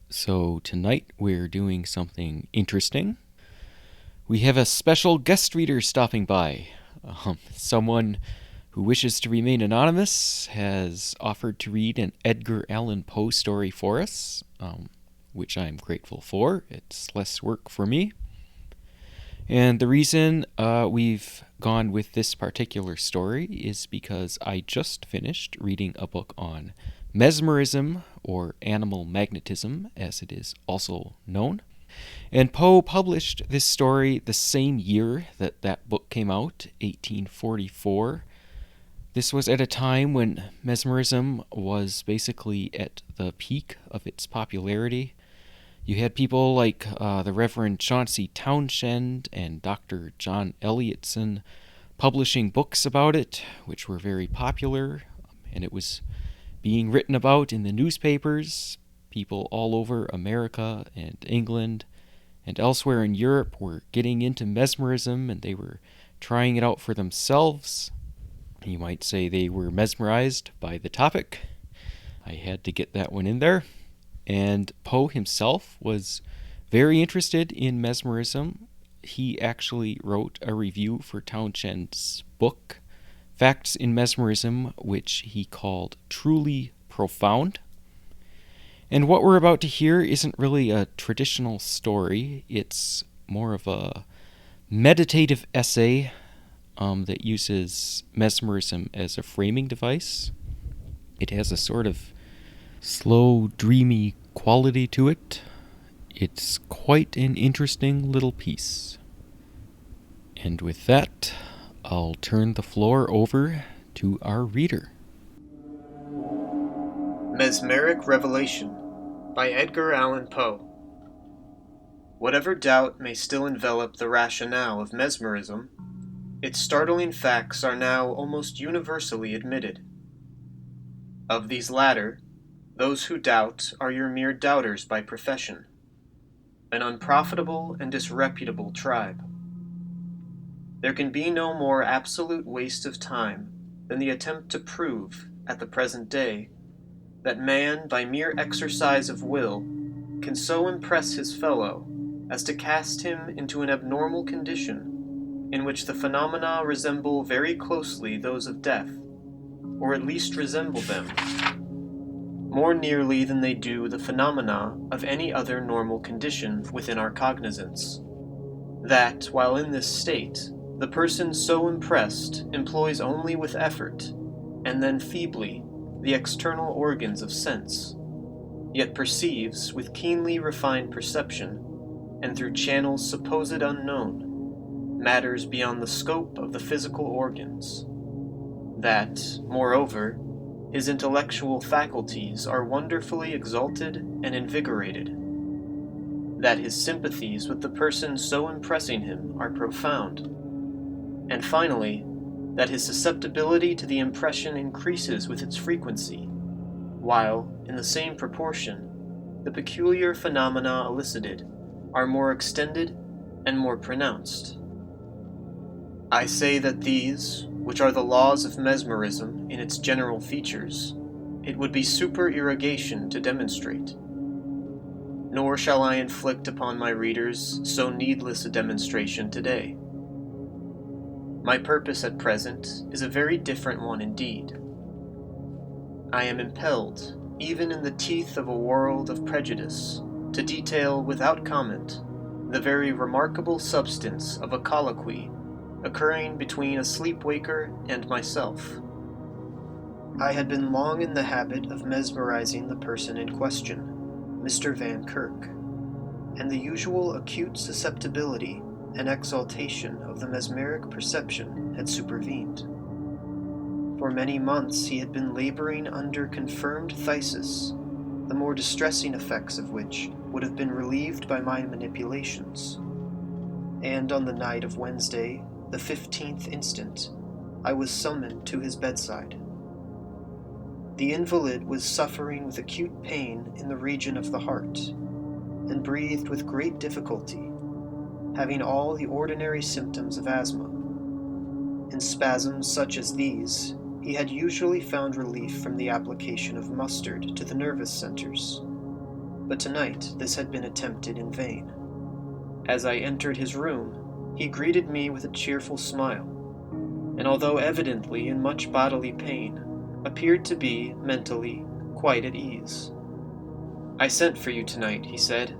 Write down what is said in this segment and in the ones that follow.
So tonight we're doing something interesting. We have a special guest reader stopping by. Someone who wishes to remain anonymous has offered to read an Edgar Allan Poe story for us, which I'm grateful for. It's less work for me. And the reason we've gone with this particular story is because I just finished reading a book on mesmerism, or animal magnetism, as it is also known. And Poe published this story the same year that that book came out, 1844. This was at a time when mesmerism was basically at the peak of its popularity. You had people like the Reverend Chauncey Townshend and Dr. John Elliotson publishing books about it, which were very popular, and it was being written about in the newspapers. People all over America and England and elsewhere in Europe were getting into mesmerism, and they were trying it out for themselves. You might say they were mesmerized by the topic. I had to get that one in there. And Poe himself was very interested in mesmerism. He actually wrote a review for Townshend's book, Facts in Mesmerism, which he called truly profound. And what we're about to hear isn't really a traditional story. It's more of a meditative essay that uses mesmerism as a framing device. It has a sort of slow, dreamy quality to it. It's quite an interesting little piece. And with that, I'll turn the floor over to our reader. Mesmeric Revelation by Edgar Allan Poe. Whatever doubt may still envelop the rationale of mesmerism, its startling facts are now almost universally admitted. Of these latter, those who doubt are your mere doubters by profession, an unprofitable and disreputable tribe. There can be no more absolute waste of time than the attempt to prove, at the present day, that man, by mere exercise of will, can so impress his fellow as to cast him into an abnormal condition in which the phenomena resemble very closely those of death, or at least resemble them, more nearly than they do the phenomena of any other normal condition within our cognizance. That, while in this state, the person so impressed employs only with effort, and then feebly, the external organs of sense, yet perceives with keenly refined perception, and through channels supposed unknown, matters beyond the scope of the physical organs. That, moreover, his intellectual faculties are wonderfully exalted and invigorated. That his sympathies with the person so impressing him are profound. And finally, that his susceptibility to the impression increases with its frequency, while, in the same proportion, the peculiar phenomena elicited are more extended and more pronounced. I say that these, which are the laws of mesmerism in its general features, it would be supererogation to demonstrate. Nor shall I inflict upon my readers so needless a demonstration today. My purpose at present is a very different one indeed. I am impelled, even in the teeth of a world of prejudice, to detail without comment the very remarkable substance of a colloquy occurring between a sleepwaker and myself. I had been long in the habit of mesmerizing the person in question, Mr. Van Kirk, and the usual acute susceptibility and exaltation of the mesmeric perception had supervened. For many months he had been laboring under confirmed phthisis, the more distressing effects of which would have been relieved by my manipulations. And on the night of Wednesday, the 15th instant, I was summoned to his bedside. The invalid was suffering with acute pain in the region of the heart, and breathed with great difficulty, having all the ordinary symptoms of asthma. In spasms such as these, he had usually found relief from the application of mustard to the nervous centers. but tonight this had been attempted in vain. As I entered his room, he greeted me with a cheerful smile, and although evidently in much bodily pain, appeared to be, mentally, quite at ease. "I sent for you tonight," he said,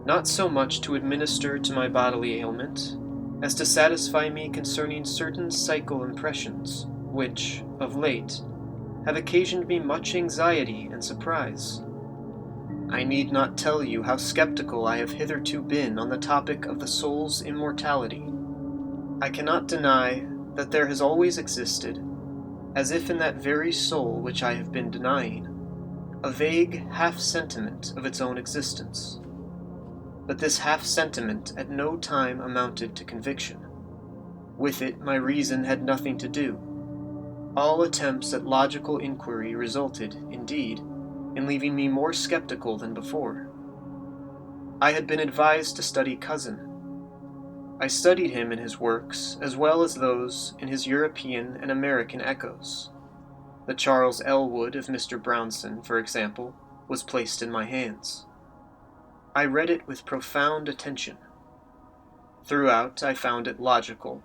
"not so much to administer to my bodily ailment, as to satisfy me concerning certain psychal impressions, which, of late, have occasioned me much anxiety and surprise. I need not tell you how skeptical I have hitherto been on the topic of the soul's immortality. I cannot deny that there has always existed, as if in that very soul which I have been denying, a vague half-sentiment of its own existence. But this half-sentiment at no time amounted to conviction. With it my reason had nothing to do. All attempts at logical inquiry resulted, indeed, in leaving me more skeptical than before. I had been advised to study Cousin. I studied him in his works as well as those in his European and American echoes. The Charles Elwood of Mr. Brownson, for example, was placed in my hands. I read it with profound attention. Throughout I found it logical,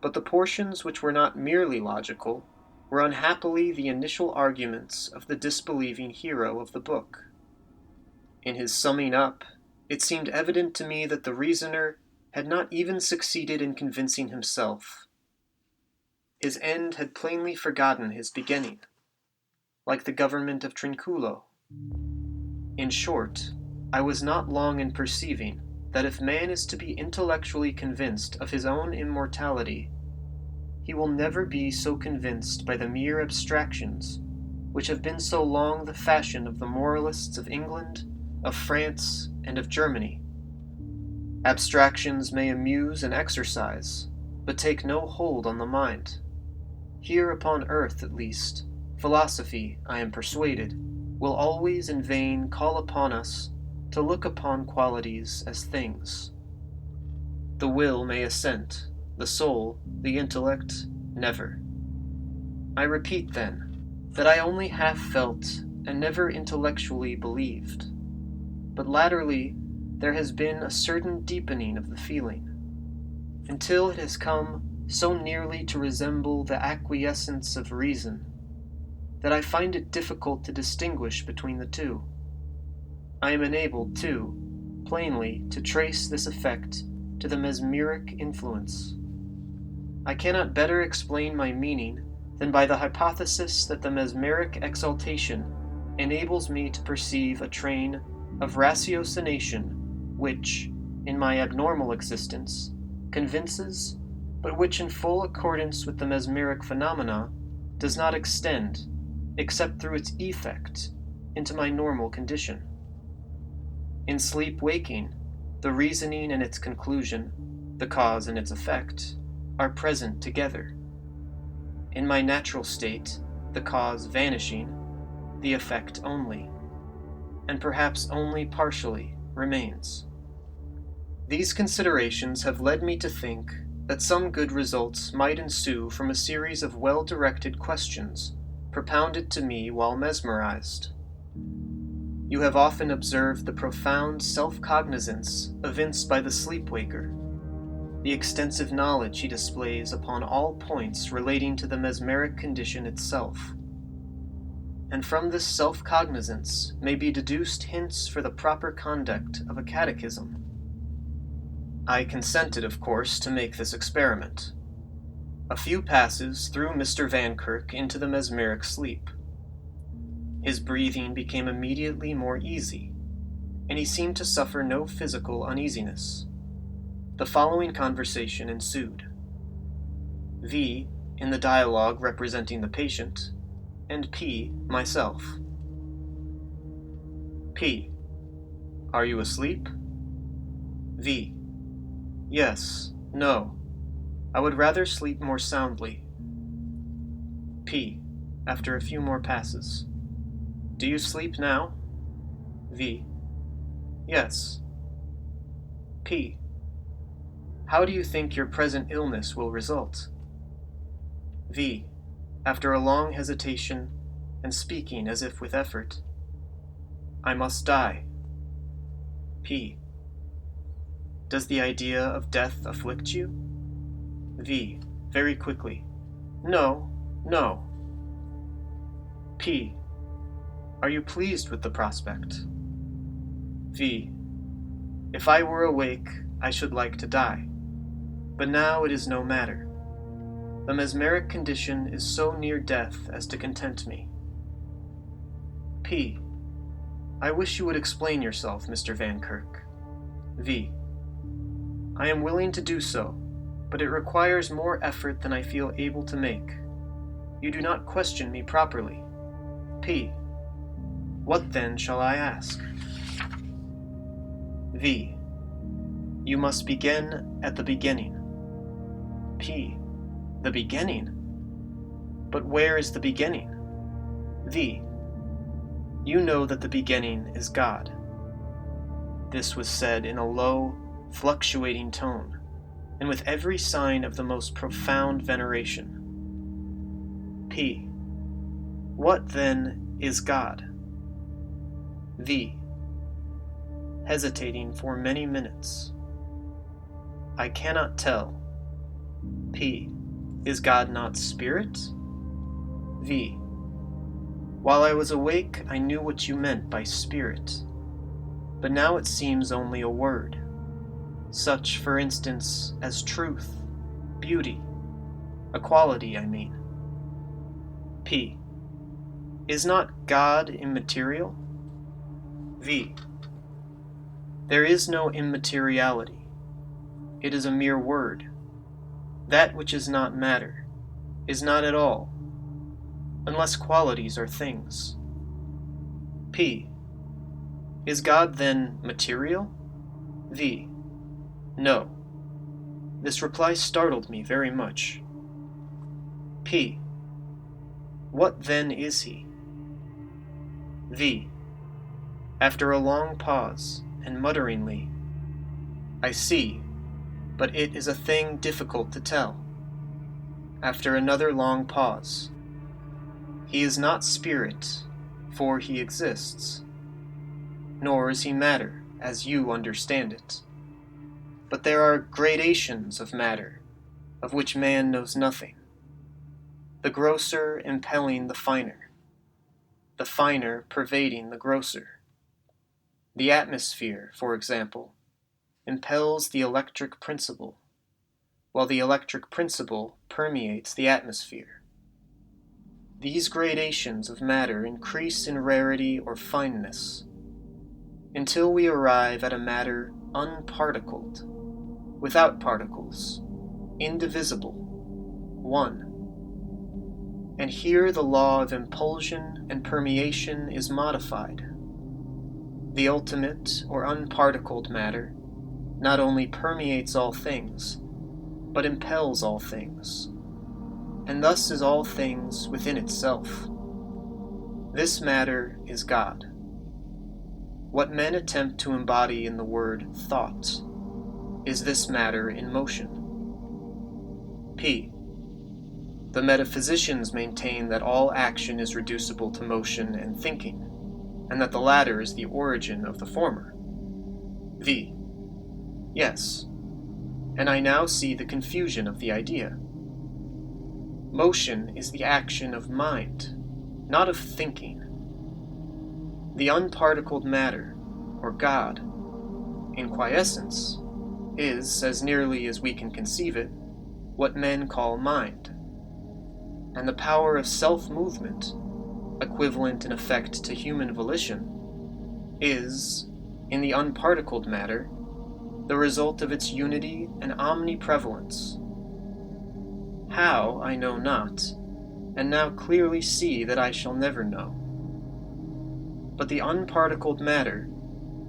but the portions which were not merely logical were unhappily the initial arguments of the disbelieving hero of the book. In his summing up, it seemed evident to me that the reasoner had not even succeeded in convincing himself. His end had plainly forgotten his beginning, like the government of Trinculo. In short, I was not long in perceiving that if man is to be intellectually convinced of his own immortality, he will never be so convinced by the mere abstractions which have been so long the fashion of the moralists of England, of France, and of Germany. Abstractions may amuse and exercise, but take no hold on the mind. Here upon earth, at least, philosophy, I am persuaded, will always in vain call upon us to look upon qualities as things. The will may assent, the soul, the intellect, never. I repeat, then, that I only half felt and never intellectually believed, but latterly there has been a certain deepening of the feeling, until it has come so nearly to resemble the acquiescence of reason, that I find it difficult to distinguish between the two. I am enabled, too, plainly to trace this effect to the mesmeric influence. I cannot better explain my meaning than by the hypothesis that the mesmeric exaltation enables me to perceive a train of ratiocination which, in my abnormal existence, convinces, but which in full accordance with the mesmeric phenomena does not extend, except through its effect, into my normal condition. In sleep-waking, the reasoning and its conclusion, the cause and its effect, are present together. In my natural state, the cause vanishing, the effect only, and perhaps only partially, remains. These considerations have led me to think that some good results might ensue from a series of well-directed questions propounded to me while mesmerized. You have often observed the profound self-cognizance evinced by the sleep-waker, the extensive knowledge he displays upon all points relating to the mesmeric condition itself. And from this self-cognizance may be deduced hints for the proper conduct of a catechism. I consented, of course, to make this experiment. A few passes threw Mr. Vankirk into the mesmeric sleep. His breathing became immediately more easy, and he seemed to suffer no physical uneasiness. The following conversation ensued. V, in the dialogue representing the patient, and P, myself. P. Are you asleep? V. Yes, no. I would rather sleep more soundly. P. After a few more passes. Do you sleep now? V. Yes. P. How do you think your present illness will result? V. After a long hesitation, and speaking as if with effort. I must die. P. Does the idea of death afflict you? V. Very quickly. No, no. P. Are you pleased with the prospect? V. If I were awake, I should like to die. But now it is no matter. The mesmeric condition is so near death as to content me. P. I wish you would explain yourself, Mr. Van Kirk. V. I am willing to do so, but it requires more effort than I feel able to make. You do not question me properly. P. What then shall I ask? V. You must begin at the beginning. P. The beginning? But where is the beginning? V. You know that the beginning is God. This was said in a low, fluctuating tone, and with every sign of the most profound veneration. P. What, then, is God? V. Hesitating for many minutes. I cannot tell. P. Is God not spirit? V. While I was awake, I knew what you meant by spirit, but now it seems only a word, such, for instance, as truth, beauty, equality, I mean. P. Is not God immaterial? V. There is no immateriality. It is a mere word. That which is not matter is not at all, unless qualities are things. P. Is God then material? V. No. This reply startled me very much. P. What then is he? V. After a long pause, and mutteringly, I see, but it is a thing difficult to tell. After another long pause, he is not spirit, for he exists, nor is he matter, as you understand it. But there are gradations of matter, of which man knows nothing, the grosser impelling the finer pervading the grosser. The atmosphere, for example, impels the electric principle, while the electric principle permeates the atmosphere. These gradations of matter increase in rarity or fineness, until we arrive at a matter unparticled, without particles, indivisible, one. And here the law of impulsion and permeation is modified. The ultimate or unparticled matter not only permeates all things, but impels all things, and thus is all things within itself. This matter is God. What men attempt to embody in the word thought is this matter in motion. P. The metaphysicians maintain that all action is reducible to motion and thinking, and that the latter is the origin of the former. V. Yes, and I now see the confusion of the idea. Motion is the action of mind, not of thinking. The unparticled matter, or God, in quiescence, is, as nearly as we can conceive it, what men call mind. And the power of self-movement, equivalent in effect to human volition, is, in the unparticled matter, the result of its unity and omniprevalence. How, I know not, and now clearly see that I shall never know. But the unparticled matter,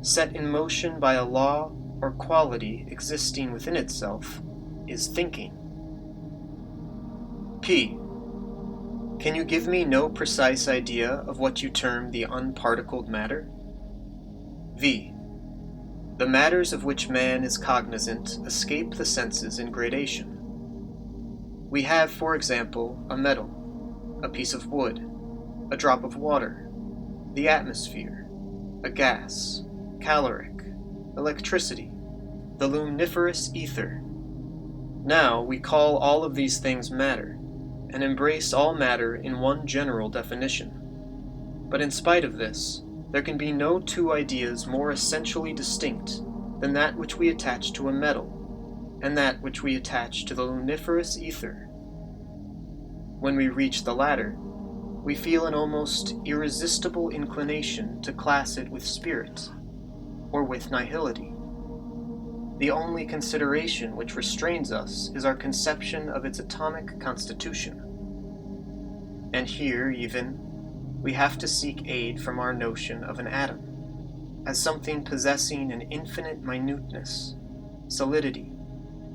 set in motion by a law or quality existing within itself, is thinking. P. Can you give me no precise idea of what you term the unparticled matter? V. The matters of which man is cognizant escape the senses in gradation. We have, for example, a metal, a piece of wood, a drop of water, the atmosphere, a gas, caloric, electricity, the luminiferous ether. Now we call all of these things matter, and embrace all matter in one general definition. But in spite of this, there can be no two ideas more essentially distinct than that which we attach to a metal, and that which we attach to the luminiferous ether. When we reach the latter, we feel an almost irresistible inclination to class it with spirit, or with nihility. The only consideration which restrains us is our conception of its atomic constitution. And here, even, we have to seek aid from our notion of an atom, as something possessing an infinite minuteness, solidity,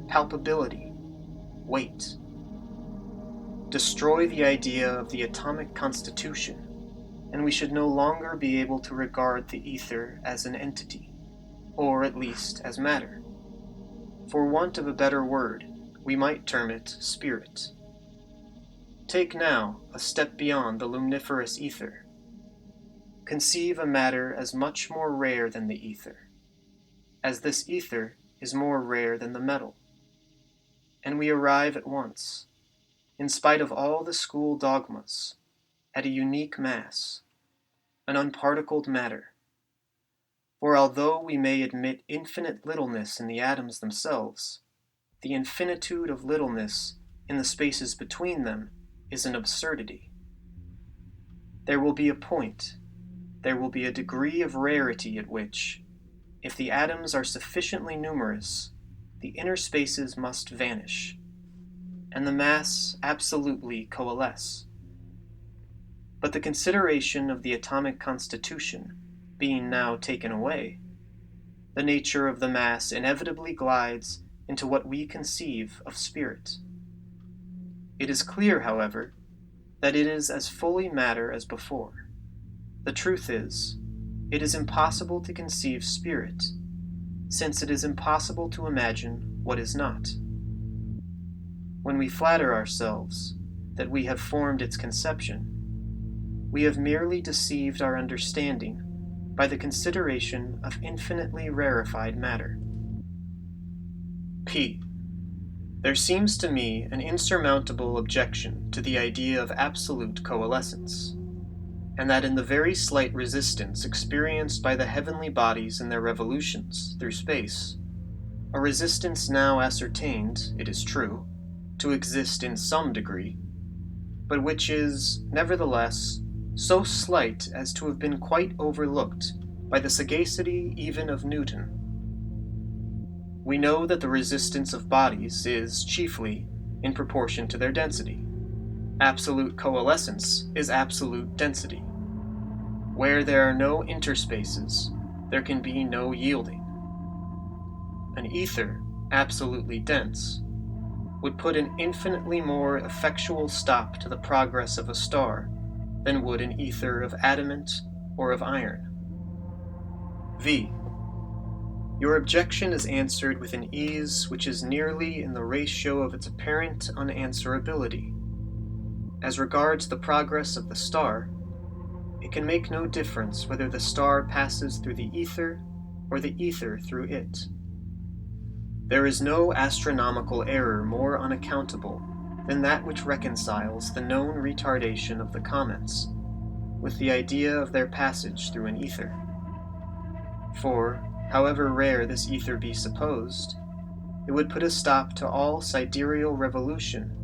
palpability, weight. Destroy the idea of the atomic constitution, and we should no longer be able to regard the ether as an entity, or at least as matter. For want of a better word, we might term it spirit. Take now a step beyond the luminiferous ether. Conceive a matter as much more rare than the ether, as this ether is more rare than the metal. And we arrive at once, in spite of all the school dogmas, at a unique mass, an unparticled matter. For although we may admit infinite littleness in the atoms themselves, the infinitude of littleness in the spaces between them is an absurdity. There will be a point, there will be a degree of rarity at which, if the atoms are sufficiently numerous, the inner spaces must vanish, and the mass absolutely coalesce. But the consideration of the atomic constitution being now taken away, the nature of the mass inevitably glides into what we conceive of spirit. It is clear, however, that it is as fully matter as before. The truth is, it is impossible to conceive spirit, since it is impossible to imagine what is not. When we flatter ourselves that we have formed its conception, we have merely deceived our understanding by the consideration of infinitely rarefied matter. P. There seems to me an insurmountable objection to the idea of absolute coalescence, and that in the very slight resistance experienced by the heavenly bodies in their revolutions through space, a resistance now ascertained, it is true, to exist in some degree, but which is, nevertheless, so slight as to have been quite overlooked by the sagacity even of Newton. We know that the resistance of bodies is chiefly in proportion to their density. Absolute coalescence is absolute density. Where there are no interspaces, there can be no yielding. An ether, absolutely dense, would put an infinitely more effectual stop to the progress of a star than would an ether of adamant or of iron. V. Your objection is answered with an ease which is nearly in the ratio of its apparent unanswerability. As regards the progress of the star, it can make no difference whether the star passes through the ether or the ether through it. There is no astronomical error more unaccountable than that which reconciles the known retardation of the comets with the idea of their passage through an ether. For, however rare this ether be supposed, it would put a stop to all sidereal revolution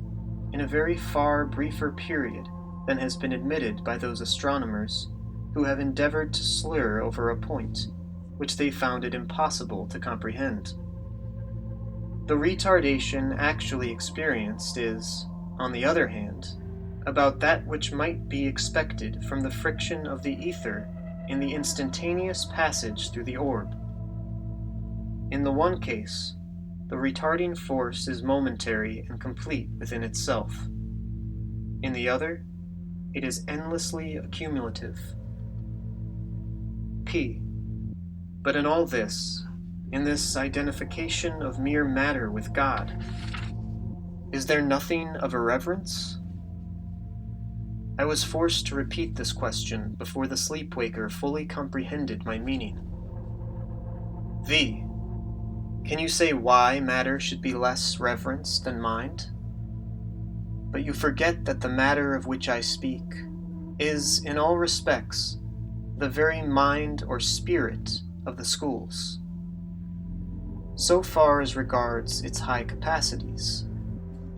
in a very far briefer period than has been admitted by those astronomers who have endeavored to slur over a point which they found it impossible to comprehend. The retardation actually experienced is, on the other hand, about that which might be expected from the friction of the ether in the instantaneous passage through the orb. In the one case, the retarding force is momentary and complete within itself. In the other, it is endlessly accumulative. P. But in all this, in this identification of mere matter with God, is there nothing of irreverence? I was forced to repeat this question before the sleepwaker fully comprehended my meaning. V. Can you say why matter should be less reverenced than mind? But you forget that the matter of which I speak is, in all respects, the very mind or spirit of the schools, so far as regards its high capacities,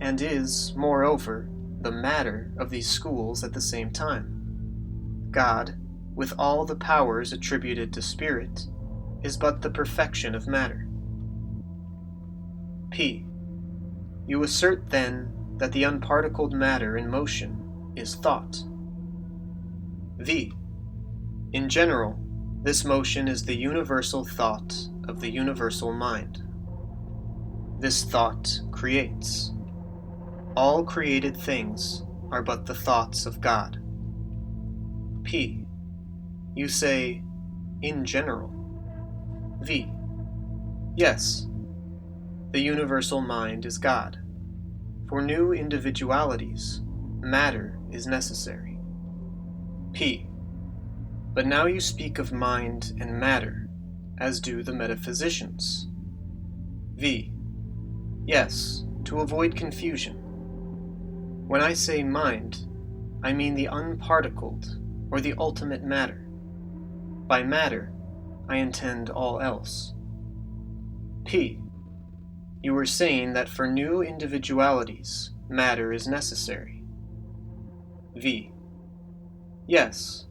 and is, moreover, the matter of these schools at the same time. God, with all the powers attributed to spirit, is but the perfection of matter. P. You assert, then, that the unparticled matter in motion is thought. V. In general, this motion is the universal thought of the universal mind. This thought creates. All created things are but the thoughts of God. P. You say, in general. V. Yes. The universal mind is God. For new individualities, matter is necessary. P. But now you speak of mind and matter, as do the metaphysicians. V. Yes, to avoid confusion. When I say mind, I mean the unparticled, or the ultimate matter. By matter, I intend all else. P. You were saying that for new individualities, matter is necessary. V. Yes,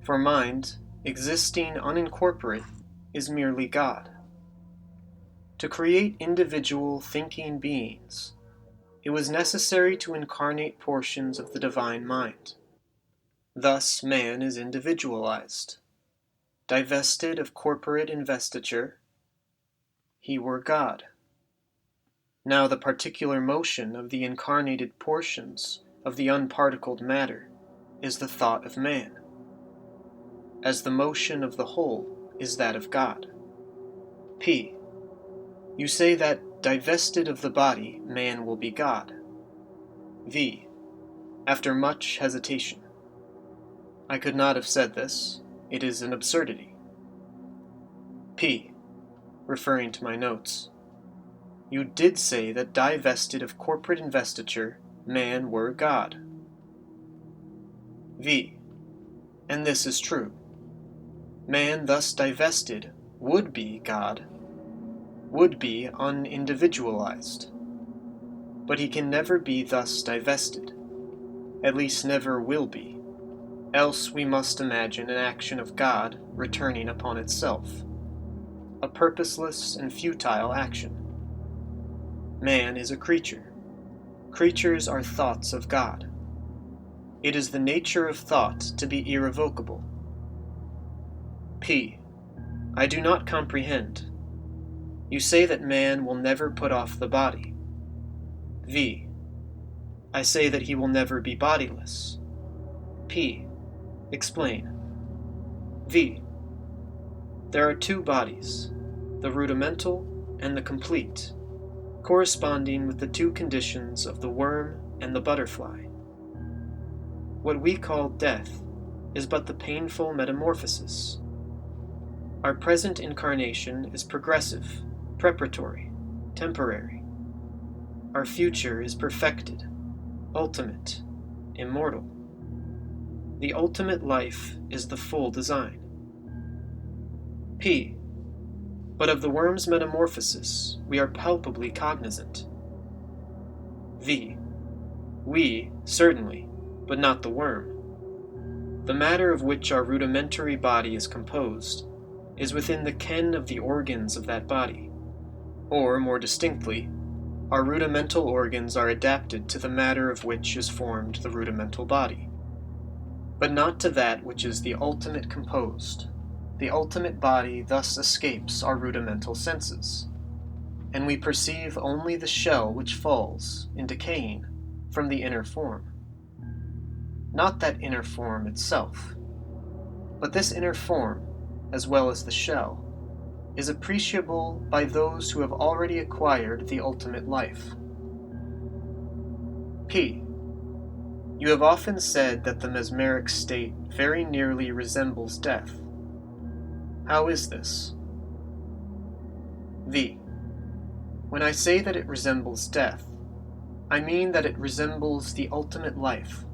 for mind, existing unincorporate, is merely God. To create individual thinking beings, it was necessary to incarnate portions of the divine mind. Thus man is individualized. Divested of corporate investiture, he were God. Now the particular motion of the incarnated portions of the unparticled matter is the thought of man, as the motion of the whole is that of God. P. You say that, divested of the body, man will be God. V. After much hesitation. I could not have said this. It is an absurdity. P. Referring to my notes. You did say that divested of corporate investiture, man were God. V. And this is true. Man thus divested would be God, would be unindividualized. But he can never be thus divested, at least never will be, else we must imagine an action of God returning upon itself, a purposeless and futile action. Man is a creature. Creatures are thoughts of God. It is the nature of thought to be irrevocable. P. I do not comprehend. You say that man will never put off the body. V. I say that he will never be bodiless. P. Explain. V. There are two bodies, the rudimental and the complete, corresponding with the two conditions of the worm and the butterfly. What we call death is but the painful metamorphosis. Our present incarnation is progressive, preparatory, temporary. Our future is perfected, ultimate, immortal. The ultimate life is the full design. P. But of the worm's metamorphosis, we are palpably cognizant. V. We, certainly, but not the worm. The matter of which our rudimentary body is composed is within the ken of the organs of that body, or, more distinctly, our rudimental organs are adapted to the matter of which is formed the rudimental body, but not to that which is the ultimate composed. The ultimate body thus escapes our rudimental senses, and we perceive only the shell which falls, in decaying, from the inner form. Not that inner form itself, but this inner form, as well as the shell, is appreciable by those who have already acquired the ultimate life. P. You have often said that the mesmeric state very nearly resembles death. How is this? V. When I say that it resembles death, I mean that it resembles the ultimate life.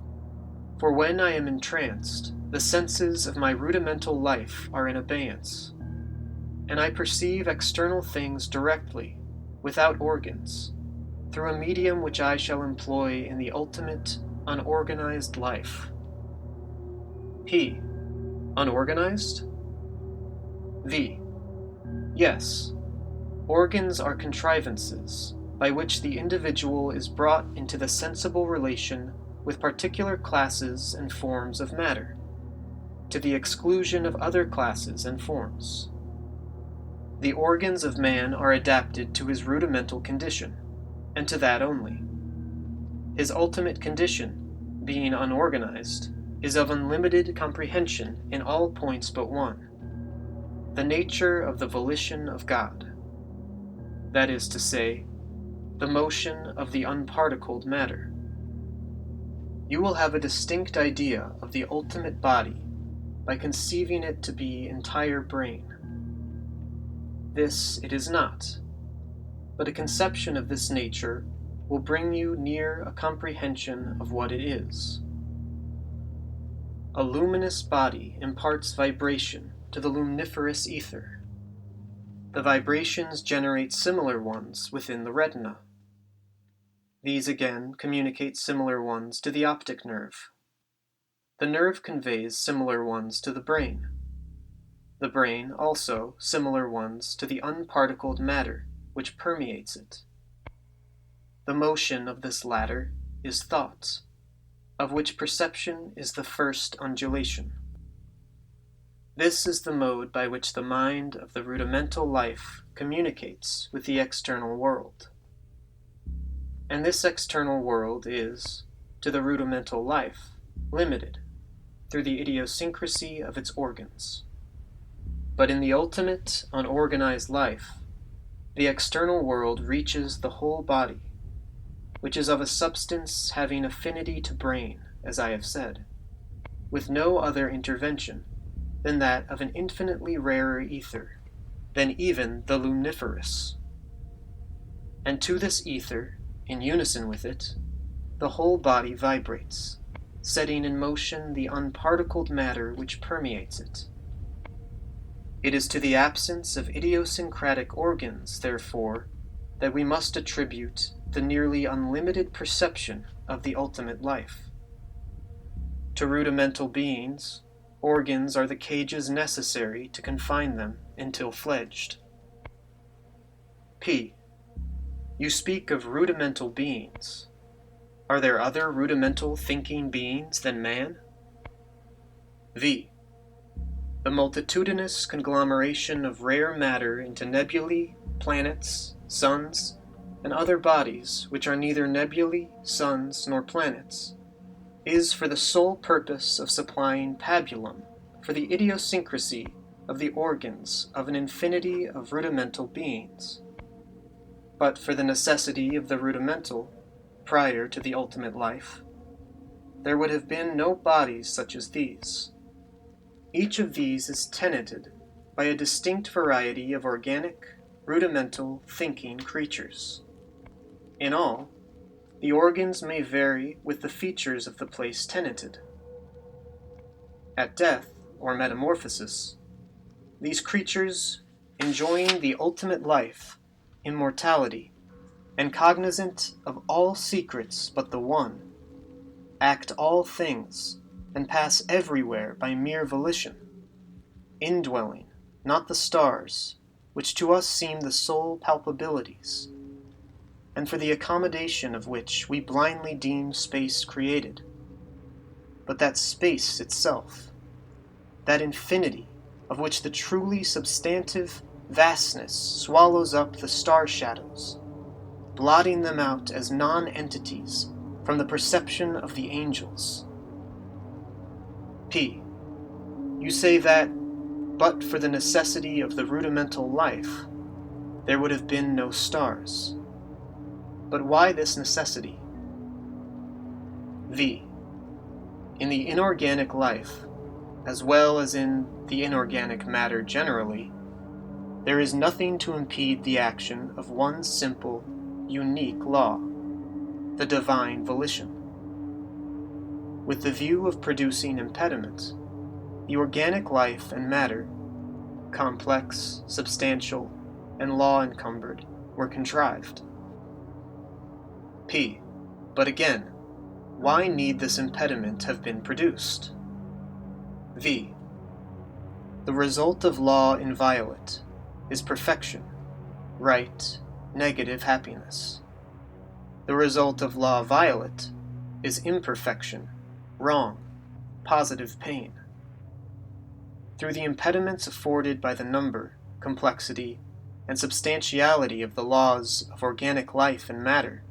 For when I am entranced, the senses of my rudimental life are in abeyance, and I perceive external things directly, without organs, through a medium which I shall employ in the ultimate, unorganized life. P. Unorganized? V. Yes. Organs are contrivances by which the individual is brought into the sensible relation with particular classes and forms of matter, to the exclusion of other classes and forms. The organs of man are adapted to his rudimental condition, and to that only. His ultimate condition, being unorganized, is of unlimited comprehension in all points but one, the nature of the volition of God. That is to say, the motion of the unparticled matter. You will have a distinct idea of the ultimate body by conceiving it to be entire brain. This it is not, but a conception of this nature will bring you near a comprehension of what it is. A luminous body imparts vibration to the luminiferous ether. The vibrations generate similar ones within the retina. These again communicate similar ones to the optic nerve. The nerve conveys similar ones to the brain. The brain also similar ones to the unparticled matter which permeates it. The motion of this latter is thought, of which perception is the first undulation. This is the mode by which the mind of the rudimental life communicates with the external world. And this external world is, to the rudimental life, limited through the idiosyncrasy of its organs. But in the ultimate, unorganized life, the external world reaches the whole body, which is of a substance having affinity to brain, as I have said, with no other intervention than that of an infinitely rarer ether than even the luminiferous. And to this ether, in unison with it, the whole body vibrates, setting in motion the unparticled matter which permeates it. It is to the absence of idiosyncratic organs, therefore, that we must attribute the nearly unlimited perception of the ultimate life. To rudimental beings, organs are the cages necessary to confine them until fledged. P. You speak of rudimental beings. Are there other rudimental thinking beings than man? V. The multitudinous conglomeration of rare matter into nebulae, planets, suns, and other bodies which are neither nebulae, suns, nor planets, is for the sole purpose of supplying pabulum for the idiosyncrasy of the organs of an infinity of rudimental beings. But for the necessity of the rudimental, prior to the ultimate life, there would have been no bodies such as these. Each of these is tenanted by a distinct variety of organic, rudimental, thinking creatures. In all, the organs may vary with the features of the place tenanted. At death, or metamorphosis, these creatures, enjoying the ultimate life, immortality, and cognizant of all secrets but the one, act all things, and pass everywhere by mere volition, indwelling, not the stars, which to us seem the sole palpabilities, and for the accommodation of which we blindly deem space created, but that space itself, that infinity of which the truly substantive vastness swallows up the star shadows, blotting them out as non-entities from the perception of the angels. P. You say that, but for the necessity of the rudimental life, there would have been no stars. But why this necessity? V. In the inorganic life, as well as in the inorganic matter generally, there is nothing to impede the action of one simple, unique law, the divine volition. With the view of producing impediment, the organic life and matter, complex, substantial, and law-encumbered, were contrived. P. But again, why need this impediment have been produced? V. The result of law inviolate is perfection, right, negative happiness. The result of law violate is imperfection, wrong, positive pain. Through the impediments afforded by the number, complexity, and substantiality of the laws of organic life and matter,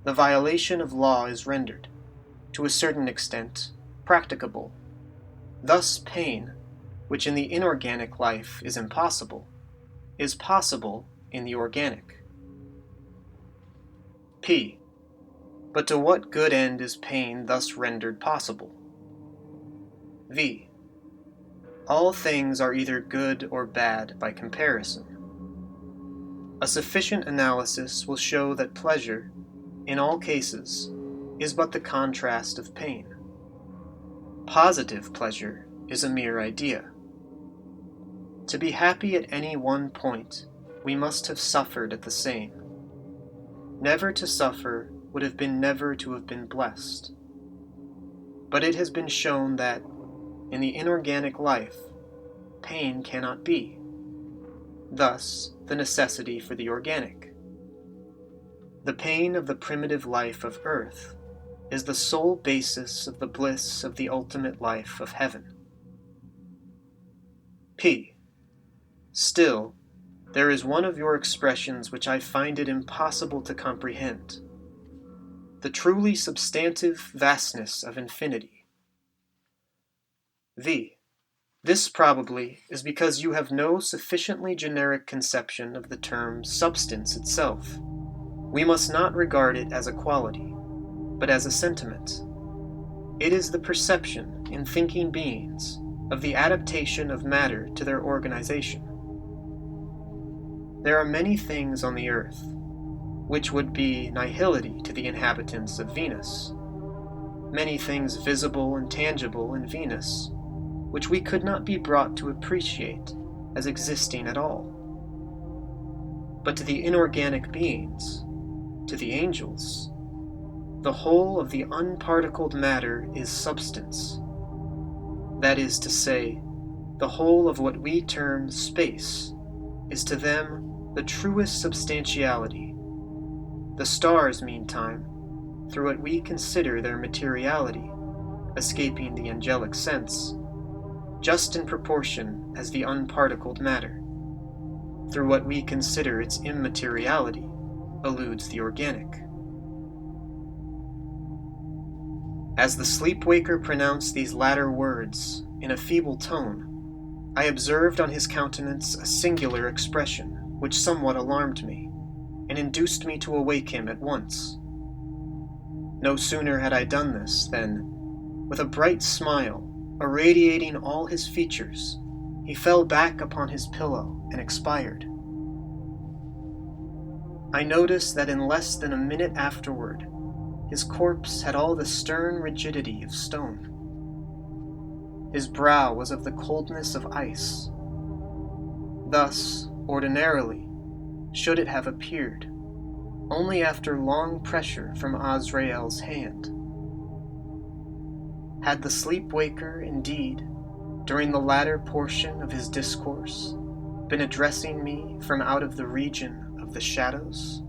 the violation of law is rendered, to a certain extent, practicable. Thus pain, which in the inorganic life is impossible in the organic. P. But to what good end is pain thus rendered possible? V. All things are either good or bad by comparison. A sufficient analysis will show that pleasure, in all cases, is but the contrast of pain. Positive pleasure is a mere idea. To be happy at any one point, we must have suffered at the same. Never to suffer would have been never to have been blessed. But it has been shown that, in the inorganic life, pain cannot be. Thus, the necessity for the organic. The pain of the primitive life of earth is the sole basis of the bliss of the ultimate life of heaven. P. Still, there is one of your expressions which I find it impossible to comprehend. The truly substantive vastness of infinity. V. This probably is because you have no sufficiently generic conception of the term substance itself. We must not regard it as a quality, but as a sentiment. It is the perception in thinking beings of the adaptation of matter to their organization. There are many things on the earth which would be nihility to the inhabitants of Venus, many things visible and tangible in Venus, which we could not be brought to appreciate as existing at all. But to the inorganic beings, to the angels, the whole of the unparticled matter is substance. That is to say, the whole of what we term space is to them the truest substantiality. The stars, meantime, through what we consider their materiality, escaping the angelic sense, just in proportion as the unparticled matter, through what we consider its immateriality, eludes the organic. As the sleep-waker pronounced these latter words in a feeble tone, I observed on his countenance a singular expression which somewhat alarmed me, and induced me to awake him at once. No sooner had I done this than, with a bright smile irradiating all his features, he fell back upon his pillow and expired. I noticed that in less than a minute afterward, his corpse had all the stern rigidity of stone. His brow was of the coldness of ice. Thus, ordinarily, should it have appeared, only after long pressure from Azrael's hand. Had the sleep-waker, indeed, during the latter portion of his discourse, been addressing me from out of the region of the shadows?